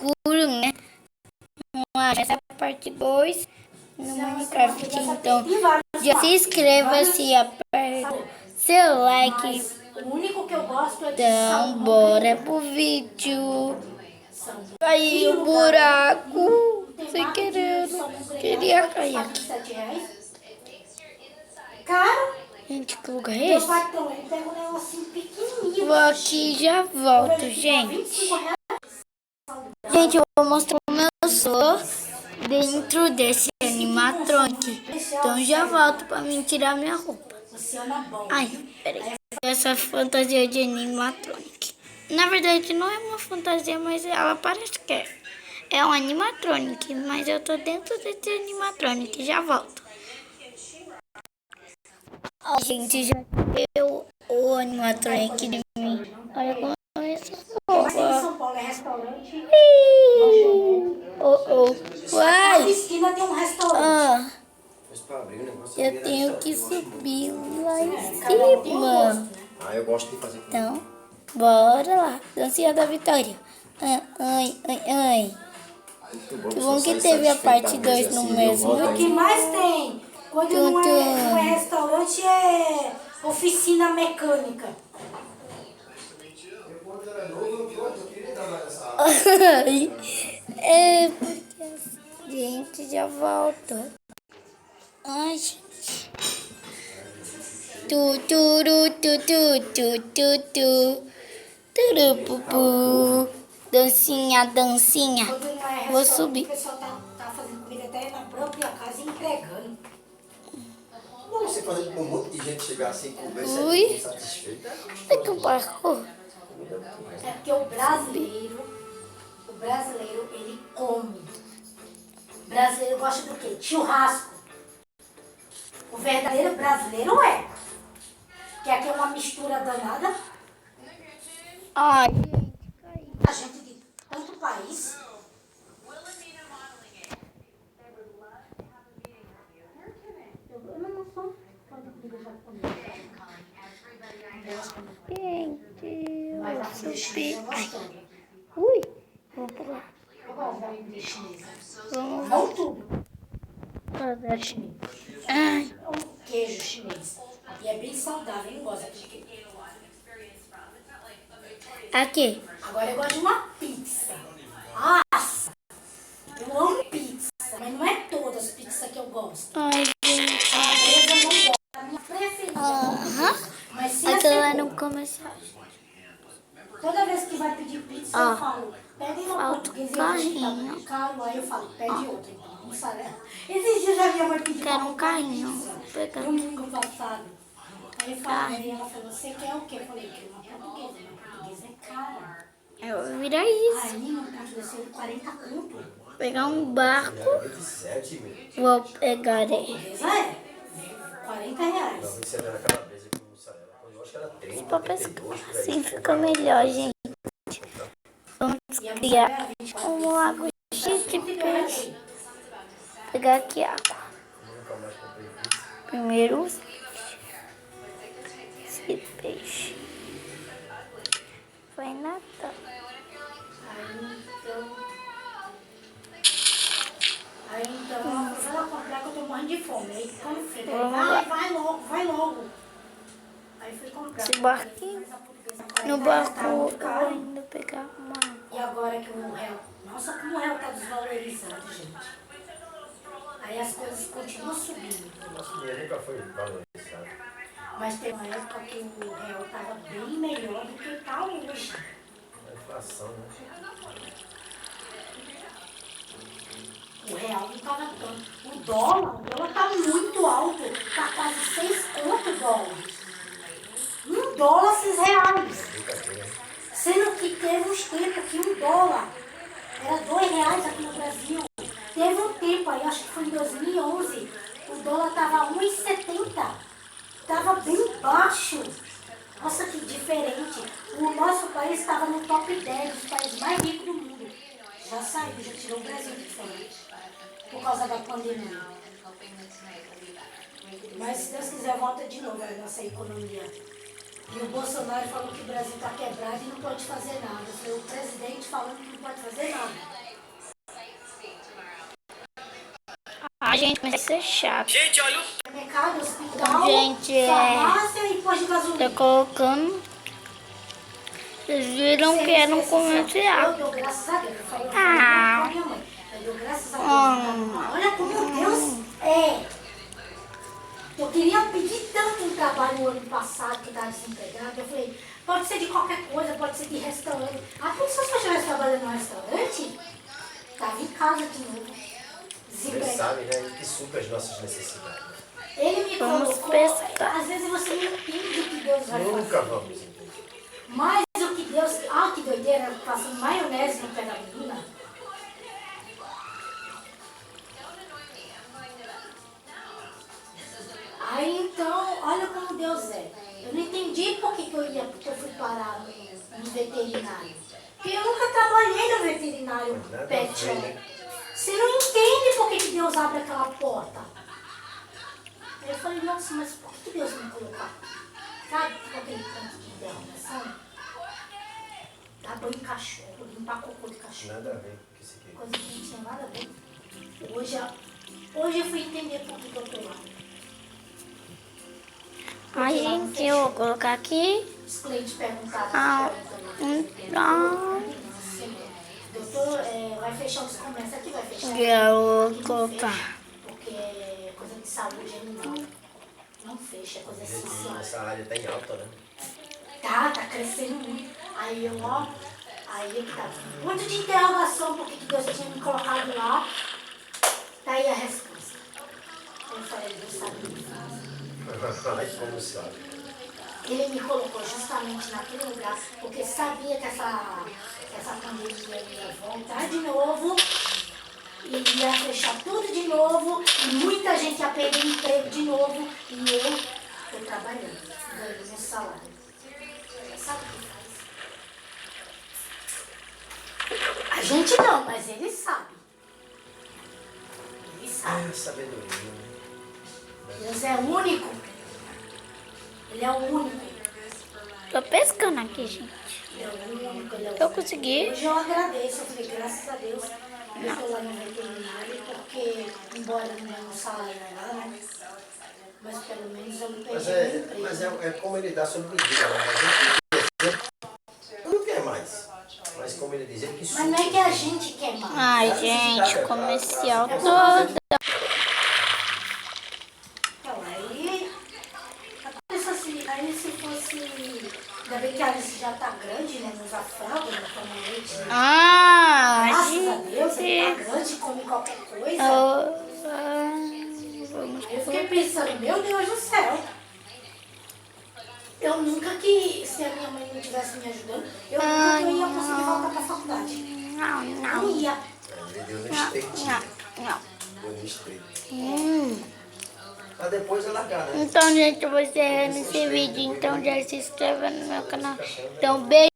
escuro, né? Essa é a parte 2 no Minecraft. Então, já se inscreva, se aperta seu like. O único que eu gosto é de Então, bora pro vídeo. Aí o buraco, sem querer, queria cair aqui. Caro? Gente, que lugar é Meu esse? patrão, ele pega um negocinho pequenininho. Vou aqui e já volto, gente. Gente, eu vou mostrar o meu sou dentro desse animatronic. Então já volto pra mim tirar minha roupa. Ai, peraí. Essa fantasia de animatronic. Na verdade não é uma fantasia, mas ela parece que é. É um animatronic, mas eu tô dentro desse animatronic. Já volto. Ó, gente, já deu o animatronic de mim. Olha como é essa roupa. Mas em São Paulo é restaurante. Uai! Na esquina tem um restaurante. Ah, eu tenho que subir lá em cima. Ah, eu gosto de fazer. Então, bora lá. Dancinha da Vitória. Ai, ai, ai. Que bom que teve a parte 2 no mesmo. O que mais tem? Quando não é restaurante, é oficina mecânica. É, porque a gente já volta. Ai, gente. Tu. Turupupu. Dancinha, dancinha. Quando não é Vou restaurante, subir. o pessoal tá fazendo comida até na própria casa e entregando. Não, você fazendo com um monte de gente chegar assim, conversa Ui. insatisfeita. É que um parkour. É porque o brasileiro, ele come. O brasileiro gosta do quê? Churrasco. O verdadeiro brasileiro é. Que aqui é uma mistura danada. Ai, A gente de tanto país. Eu não sou fã de comida japonesa. gente, Mas a eu comida subi. chinesa eu Ai, gosto. ui, vou pular. Eu gosto da comida chinesa. Vamos Não tudo. fazer. Chinês. Ai, É um queijo chinês. E é bem saudável, eu não gosto de queijo. aqui. Agora eu gosto de uma pizza. Nossa! Eu amo pizza, mas não é todas as pizzas que eu gosto. Ai, gente. Calabresa eu não gosto. A minha preferida é calabresa. Mas sem a Aquela cebola. não comercial. Toda vez que vai pedir pizza, eu falo, pede uma falta portuguesa. carrinho. Tá caro, aí eu falo, pede outra. Então, mussarela. Esses dias a minha mãe pediu Quero pra um comprar carrinho. pizza, Vou pegar. domingo passado. Aí eu falei, aí ela falou, você quer o quê? Eu falei, quero uma portuguesa. Uma portuguesa é cara. Eu vou virar isso. Aí uma portuguesa é 40 conto. Vou pegar um barco. 27 mil. Vou pegar ele. Portuguesa é 40 reais. 27 era calabresa com mussarela. Eu acho que era 30, Pra pescar 32, por aí. assim fica melhor, gente. Vamos E a criar mussarela é 24 um lago cheio de peixe. Vou pegar aqui água. Nunca mais comprei pizza. Primeiro os peixes. Esse peixe. Foi Natal. Aí então, ela falou, ela comprar que eu tô morrendo de fome. Aí quando fui, Vamos lá. vai logo. Aí fui comprar. Esse barquinho. No barco eu vou ainda pegar uma água. E agora que o réu... Nossa, como o réu tá desvalorizado, gente. Aí as coisas continuam subindo. Nosso dinheiro nunca foi valorizado. Mas tem uma época que o réu tava bem melhor do que tá hoje. A inflação, né? O real não tava tanto. O dólar tá muito alto. Tá quase 6 conto dólares. $1, 6 reais. Sendo que teve uns tempos que $1 era 2 reais aqui no Brasil. Teve um tempo aí, acho que foi em 2011, o dólar tava 1,70. Tava bem baixo. Nossa, que diferente. O nosso país estava no top 10 dos países mais ricos do mundo. Já saiu, já tirou o Brasil de fora. Por causa da pandemia. Mas se Deus quiser, volta de novo a nossa economia E o Bolsonaro falou que o Brasil está quebrado e não pode fazer nada. Eu falei, o presidente falando que não pode fazer nada. A gente começa a ser chato. Gente, olha o... Mercado, hospital, Gente, farmácia e pós de gasolina. Tô colocando. Vocês viram que era um comercial. Eu dou graças a Deus. Eu falei Ah. com a minha mãe. Eu dou graças a Deus. Olha como Deus é. Eu queria pedir tanto um trabalho no ano passado que eu estava desempregada. Eu falei, pode ser de qualquer coisa, pode ser de restaurante. Ah, por isso que eu estivesse trabalhando no restaurante, estava em casa de novo. Ele sabe, né? Ele que supra as nossas necessidades. Ele me Vamos colocou. pescar. Às vezes você não entende o que Deus vai fazer. Nunca vamos entender. Mas o que Deus... Ah, que doideira, passando maionese no pé da menina. Aí então, olha como Deus é. Eu não entendi por que que eu fui parar no veterinário. Porque eu nunca trabalhei no veterinário Nada a pet ver, shop. né? Você não entende por que que Deus abre aquela porta. Aí eu falei, nossa, mas por que Deus me colocou? Sabe, com aquele tanto de interrogação? Dar banho em cachorro, limpar cocô de cachorro. Nada a ver com o que você quer. Coisa que não tinha nada a ver. Hoje eu fui entender por que eu tô lá. Ai, gente, eu vou colocar aqui. Os clientes perguntaram. Doutor, vai fechar os comércios aqui, vai fechar. Eu vou colocar. Porque é coisa de saúde animal. Não fecha, é coisa essencial. Essa área tá em alta, né? Tá crescendo muito. Aí eu, ó, aí que tá. Muito de interrogação, por que Deus tinha me colocado lá. Tá aí a resposta. Eu falei, Deus sabe o que faz. Ai, como sabe. Ele me colocou justamente naquele lugar, porque sabia que essa pandemia ia voltar de novo, e ia fechar tudo de novo, e muita gente ia perder emprego de novo, e eu estou trabalhando, ganhando meu salário. Sabe o que faz? A gente não, mas ele sabe. Ele sabe. É sabedoria, né? Deus é único. Ele é o único. Tô pescando aqui, gente. Ele é o único, ele é o Eu consegui. Hoje eu agradeço, eu falei, graças a Deus, eu estou lá no veterinário, porque, embora não tenha um salário lá, né? Mas pelo menos eu não perdi meu emprego. Mas é como ele dá sob medida, né? A gente não quer mais. Mas como ele diz, ele que supra. Mas não é que a gente quer mais. Ai, gente, comercial todo. Então, aí se fosse... Ainda bem que a Alice já tá grande, né? Não usa fralda, não toma leite. Né? Ah, Graças a Deus, ele gente. tá grande, come qualquer coisa. Vamos Eu fiquei pensando, meu Deus do céu. Eu nunca que, se a minha mãe não tivesse me ajudando, eu nunca que eu ia conseguir voltar pra faculdade. Não, Não não. ia. Ele deu no Não, estreitinho. não. Deu no estreito. Hum. Mas depois é largar, né? Então, gente, eu vou encerrando esse vídeo. Então, já se inscreva no meu canal. Então, beijo.